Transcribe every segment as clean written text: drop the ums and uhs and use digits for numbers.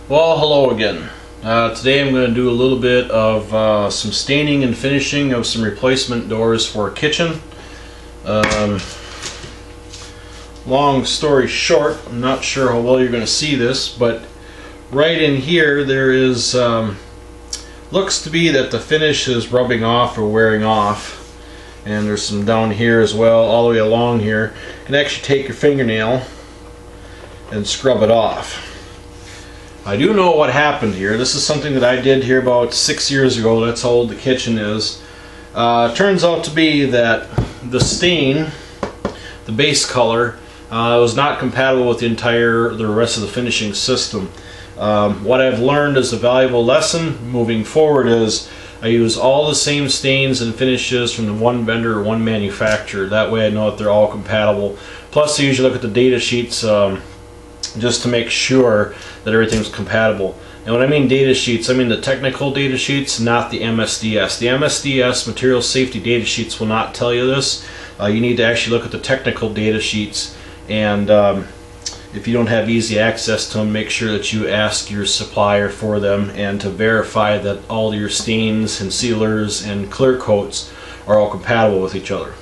Well, hello again. Today I'm going to do a little bit of some staining and finishing of some replacement doors for a kitchen. Long story short, I'm not sure how well you're going to see this, but right in here there is, looks to be that the finish is rubbing off or wearing off. And there's some down here as well, all the way along here. You can actually take your fingernail and scrub it off. I do know what happened here. This is something that I did here about 6 years ago. That's how old the kitchen is. Turns out to be that the stain, the base color, was not compatible with the rest of the finishing system. What I've learned as a valuable lesson moving forward is I use all the same stains and finishes from the one vendor or one manufacturer. That way I know that they're all compatible. Plus I usually look at the data sheets just to make sure that everything's compatible. And when I mean data sheets, I mean the technical data sheets, not the MSDS. The MSDS, Material Safety Data Sheets, will not tell you this. You need to actually look at the technical data sheets, and if you don't have easy access to them, make sure that you ask your supplier for them and to verify that all your stains and sealers and clear coats are all compatible with each other.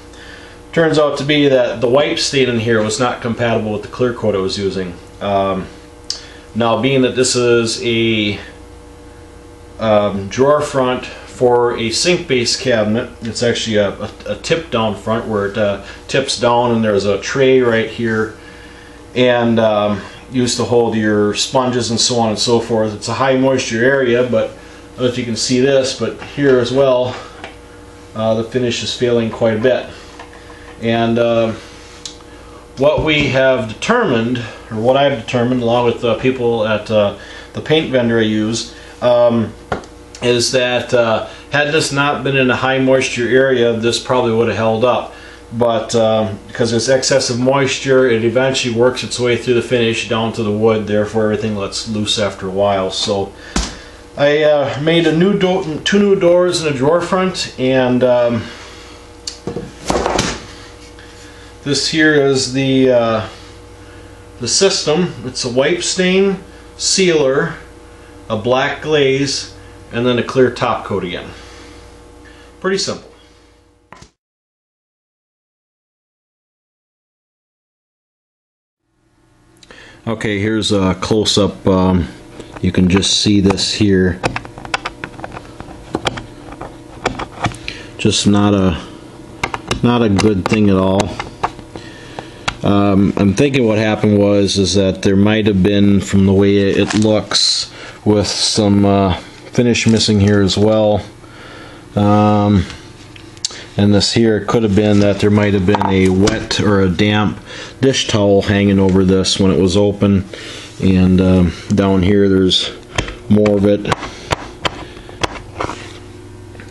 Turns out to be that the wipe stain in here was not compatible with the clear coat I was using. Now, being that this is a drawer front for a sink base cabinet, it's actually a tip down front where it tips down, and there's a tray right here, and used to hold your sponges and so on and so forth. It's a high moisture area, but I don't know if you can see this, but here as well the finish is failing quite a bit. And what we have determined, or what I've determined along with people at the paint vendor I use, is that had this not been in a high moisture area, this probably would have held up. But because there's excessive moisture, it eventually works its way through the finish down to the wood, therefore everything lets loose after a while. So I made two new doors and a drawer front, and this here is the system. It's a wipe stain, sealer, a black glaze, and then a clear top coat again. Pretty simple. Okay, here's a close-up. You can just see this here. Just not a good thing at all. I'm thinking what happened is that there might have been, from the way it looks, with some finish missing here as well. And this here, it could have been that there might have been a wet or a damp dish towel hanging over this when it was open. And down here there's more of it.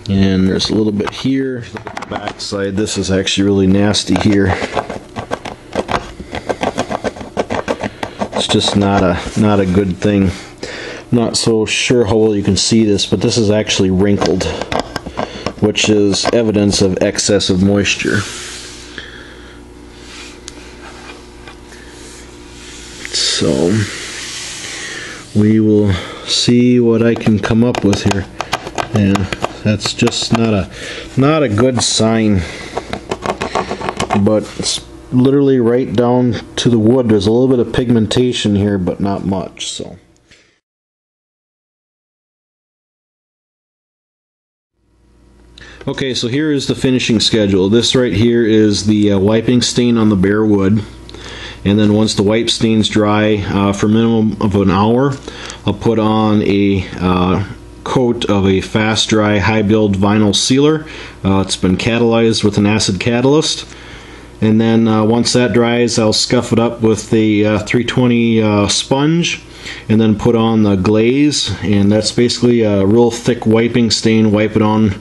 And there's a little bit here. Look at the back side. This is actually really nasty here. It's just not a good thing. I'm not so sure how well you can see this, but this is actually wrinkled, which is evidence of excessive moisture. So we will see what I can come up with here, and that's just not a good sign. But it's literally right down to the wood. There's a little bit of pigmentation here, but not much. So. Okay, so here is the finishing schedule. This right here is the wiping stain on the bare wood. And then once the wipe stain's dry, for a minimum of an hour, I'll put on a coat of a fast dry high build vinyl sealer. It's been catalyzed with an acid catalyst. And then once that dries, I'll scuff it up with the 320 sponge, and then put on the glaze. And that's basically a real thick wiping stain. Wipe it on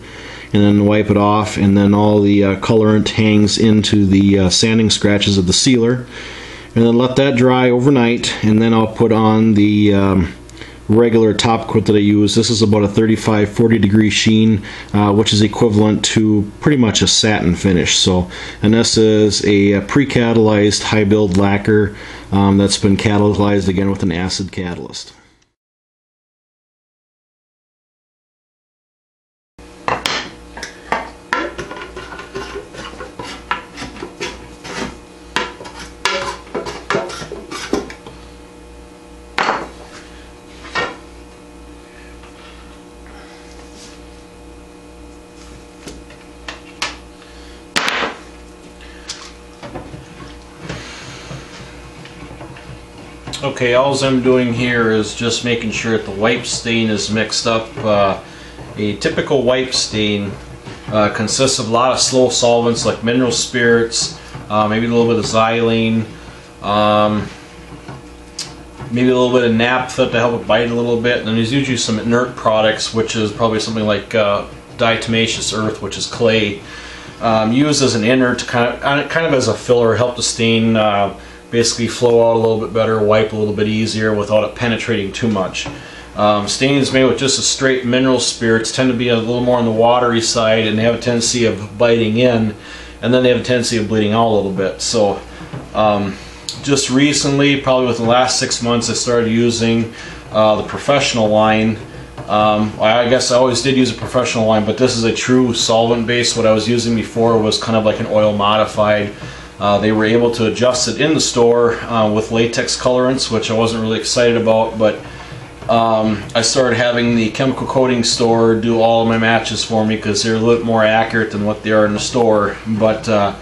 and then wipe it off, and then all the colorant hangs into the sanding scratches of the sealer. And then let that dry overnight, and then I'll put on the regular top coat that I use. This is about a 35-40 degree sheen, which is equivalent to pretty much a satin finish. So, and this is a pre-catalyzed high build lacquer that's been catalyzed again with an acid catalyst. Okay, all I'm doing here is just making sure that the wipe stain is mixed up. A typical wipe stain consists of a lot of slow solvents like mineral spirits, maybe a little bit of xylene, maybe a little bit of naphtha to help it bite a little bit, and then there's usually some inert products, which is probably something like diatomaceous earth, which is clay, used as an inert to kind of as a filler, help the stain basically flow out a little bit better, wipe a little bit easier without it penetrating too much. Stains made with just a straight mineral spirits tend to be a little more on the watery side, and they have a tendency of biting in, and then they have a tendency of bleeding out a little bit. So just recently, probably within the last 6 months, I started using the professional line. I guess I always did use a professional line, but this is a true solvent base. What I was using before was kind of like an oil modified. They were able to adjust it in the store with latex colorants, which I wasn't really excited about, but I started having the chemical coating store do all of my matches for me because they're a little bit more accurate than what they are in the store. But I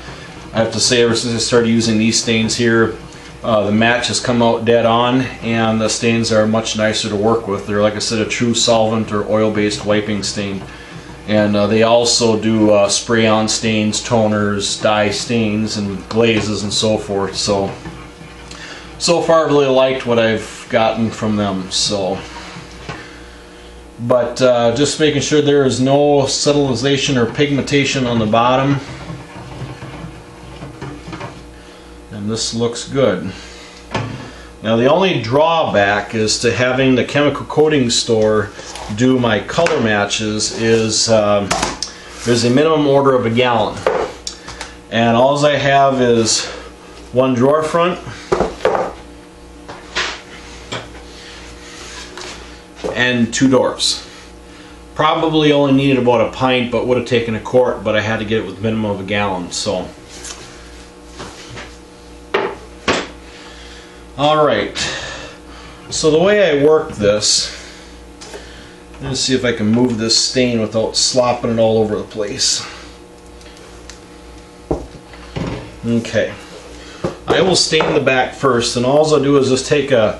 have to say, ever since I started using these stains here, the match has come out dead on, and the stains are much nicer to work with. They're, like I said, a true solvent or oil-based wiping stain. And they also do spray-on stains, toners, dye stains, and glazes and so forth. So far I've really liked what I've gotten from them. But just making sure there is no subtilization or pigmentation on the bottom. And this looks good. Now the only drawback is to having the chemical coating store do my color matches is there's a minimum order of 1 gallon. And all I have is 1 drawer front and 2 doors. Probably only needed about a pint, but would have taken a quart, but I had to get it with minimum of 1 gallon. So alright, so the way I work this, let's see if I can move this stain without slopping it all over the place. Okay, I will stain the back first, and all I'll do is just take a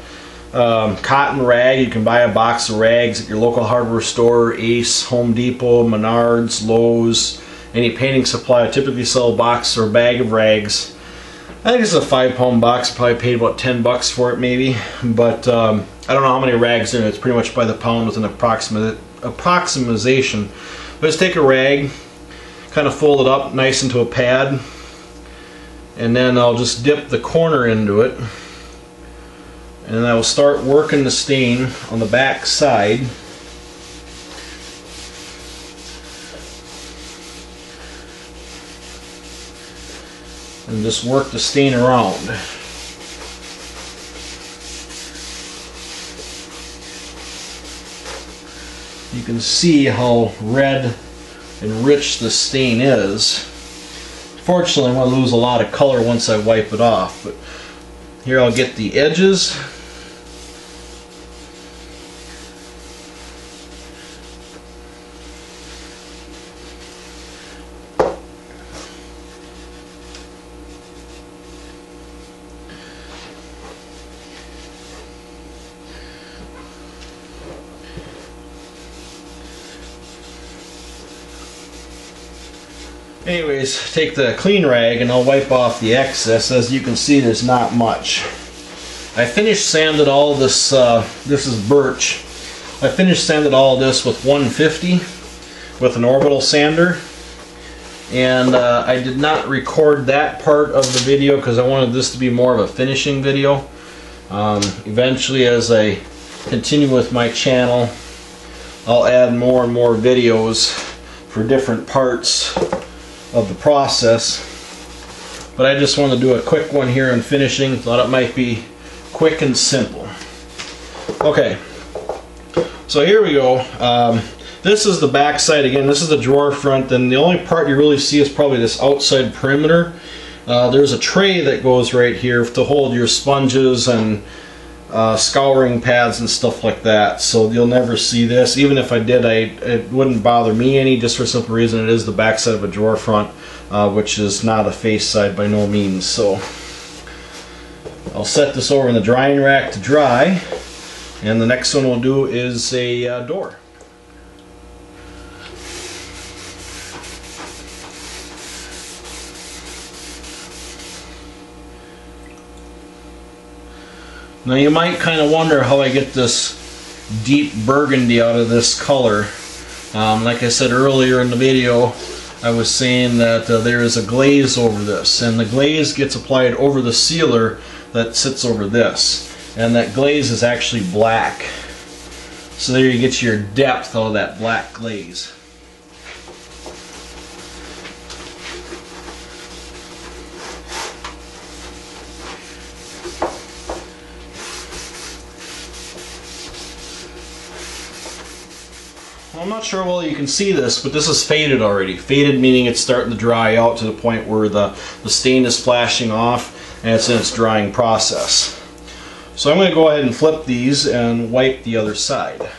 cotton rag. You can buy a box of rags at your local hardware store, Ace, Home Depot, Menards, Lowe's, any painting supply. I typically sell a box or a bag of rags. I think it's a 5-pound box. Probably paid about $10 for it, maybe. But I don't know how many rags are in it. It's pretty much by the pound with an approximation. But just take a rag, kind of fold it up nice into a pad, and then I'll just dip the corner into it, and then I will start working the stain on the back side. And just work the stain around. You can see how red and rich the stain is. Fortunately, I'm going to lose a lot of color once I wipe it off. But here I'll get the edges. Anyways, take the clean rag and I'll wipe off the excess. As you can see, there's not much. I finished sanded all this, this is birch. I finished sanded all this with 150 with an orbital sander. And I did not record that part of the video because I wanted this to be more of a finishing video. Eventually, as I continue with my channel, I'll add more and more videos for different parts of the process, but I just want to do a quick one here on finishing. Thought it might be quick and simple. Okay, so here we go. This is the back side again. This is the drawer front, and the only part you really see is probably this outside perimeter. There's a tray that goes right here to hold your sponges and scouring pads and stuff like that, so you'll never see this. Even if I did, it wouldn't bother me any, just for a simple reason it is the back side of a drawer front, which is not a face side by no means. So I'll set this over in the drying rack to dry, and the next one we'll do is a door. Now you might kind of wonder how I get this deep burgundy out of this color. Like I said earlier in the video, I was saying that there is a glaze over this, and the glaze gets applied over the sealer that sits over this, and that glaze is actually black. So there you get your depth out of that black glaze. I'm not sure well you can see this, but this is faded already. Faded meaning it's starting to dry out to the point where the stain is flashing off and it's in its drying process. So I'm going to go ahead and flip these and wipe the other side.